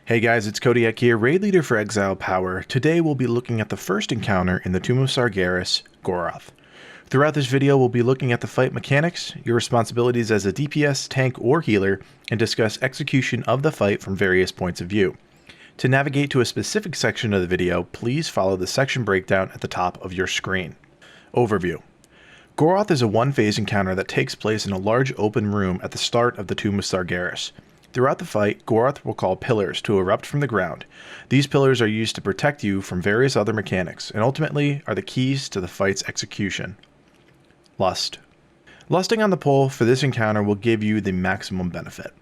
Hey guys, it's Codiak here, Raid Leader for Exiled Power. Today we'll be looking at the first encounter in the Tomb of Sargeras, Goroth. Throughout this video we'll be looking at the fight mechanics, your responsibilities as a DPS, tank, or healer, and discuss execution of the fight from various points of view. To navigate to a specific section of the video, please follow the section breakdown at the top of your screen. Overview. Goroth is a one-phase encounter that takes place in a large open room at the start of the Tomb of Sargeras. Throughout the fight, Goroth will call pillars to erupt from the ground. These pillars are used to protect you from various other mechanics, and ultimately are the keys to the fight's execution. Lust. Lusting on the pole for this encounter will give you the maximum benefit.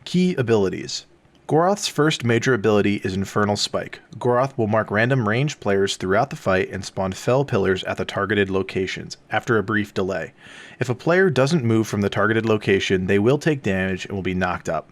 Key abilities. Goroth's first major ability is Infernal Spike. Goroth will mark random ranged players throughout the fight and spawn fell pillars at the targeted locations, after a brief delay. If a player doesn't move from the targeted location, they will take damage and will be knocked up.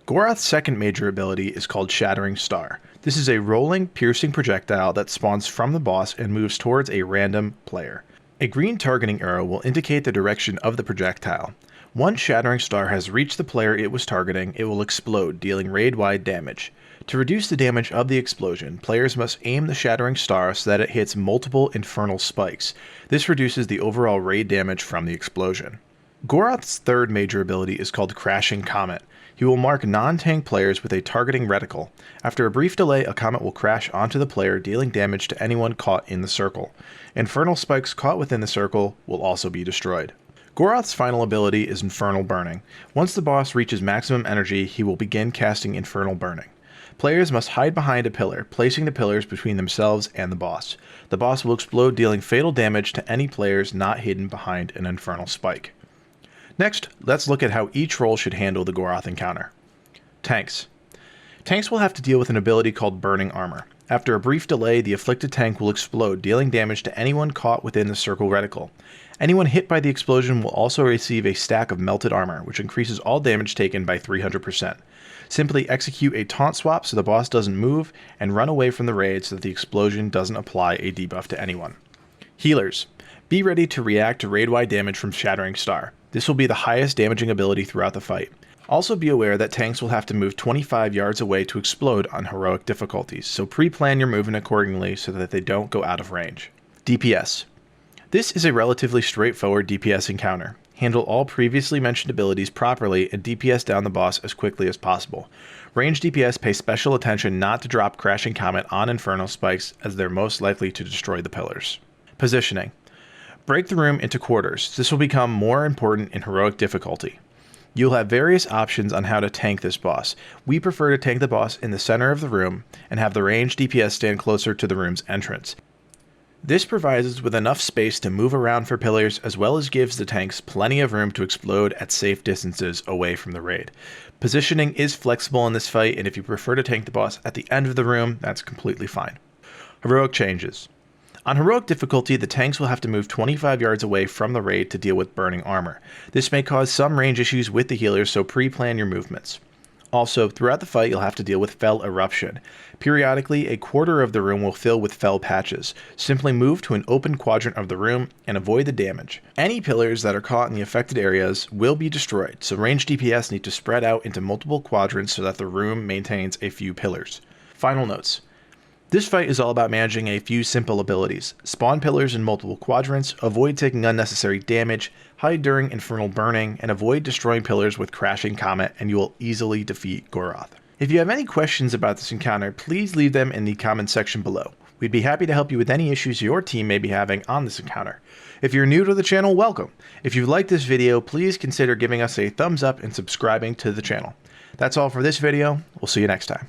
Goroth's second major ability is called Shattering Star. This is a rolling, piercing projectile that spawns from the boss and moves towards a random player. A green targeting arrow will indicate the direction of the projectile. Once Shattering Star has reached the player it was targeting, it will explode, dealing raid-wide damage. To reduce the damage of the explosion, players must aim the Shattering Star so that it hits multiple infernal spikes. This reduces the overall raid damage from the explosion. Goroth's third major ability is called Crashing Comet. He will mark non-tank players with a targeting reticle. After a brief delay, a comet will crash onto the player, dealing damage to anyone caught in the circle. Infernal spikes caught within the circle will also be destroyed. Goroth's final ability is Infernal Burning. Once the boss reaches maximum energy, he will begin casting Infernal Burning. Players must hide behind a pillar, placing the pillars between themselves and the boss. The boss will explode, dealing fatal damage to any players not hidden behind an Infernal Spike. Next, let's look at how each role should handle the Goroth encounter. Tanks. Tanks will have to deal with an ability called Burning Armor. After a brief delay, the afflicted tank will explode, dealing damage to anyone caught within the circle reticle. Anyone hit by the explosion will also receive a stack of melted armor, which increases all damage taken by 300%. Simply execute a taunt swap so the boss doesn't move, and run away from the raid so that the explosion doesn't apply a debuff to anyone. Healers. Be ready to react to raid-wide damage from Shattering Star. This will be the highest damaging ability throughout the fight. Also be aware that tanks will have to move 25 yards away to explode on heroic difficulties, so pre-plan your movement accordingly so that they don't go out of range. DPS. This is a relatively straightforward DPS encounter. Handle all previously mentioned abilities properly and DPS down the boss as quickly as possible. Ranged DPS pay special attention not to drop Crashing Comet on Infernal Spikes, as they're most likely to destroy the pillars. Positioning. Break the room into quarters. This will become more important in heroic difficulty. You'll have various options on how to tank this boss. We prefer to tank the boss in the center of the room and have the ranged DPS stand closer to the room's entrance. This provides us with enough space to move around for pillars, as well as gives the tanks plenty of room to explode at safe distances away from the raid. Positioning is flexible in this fight, and if you prefer to tank the boss at the end of the room, that's completely fine. Heroic changes. On heroic difficulty, the tanks will have to move 25 yards away from the raid to deal with burning armor. This may cause some range issues with the healers, so pre-plan your movements. Also, throughout the fight, you'll have to deal with Fell Eruption. Periodically, a quarter of the room will fill with fell patches. Simply move to an open quadrant of the room and avoid the damage. Any pillars that are caught in the affected areas will be destroyed, so ranged DPS need to spread out into multiple quadrants so that the room maintains a few pillars. Final notes. This fight is all about managing a few simple abilities. Spawn pillars in multiple quadrants, avoid taking unnecessary damage, hide during Infernal Burning, and avoid destroying pillars with Crashing Comet, and you will easily defeat Goroth. If you have any questions about this encounter, please leave them in the comments section below. We'd be happy to help you with any issues your team may be having on this encounter. If you're new to the channel, welcome. If you liked this video, please consider giving us a thumbs up and subscribing to the channel. That's all for this video. We'll see you next time.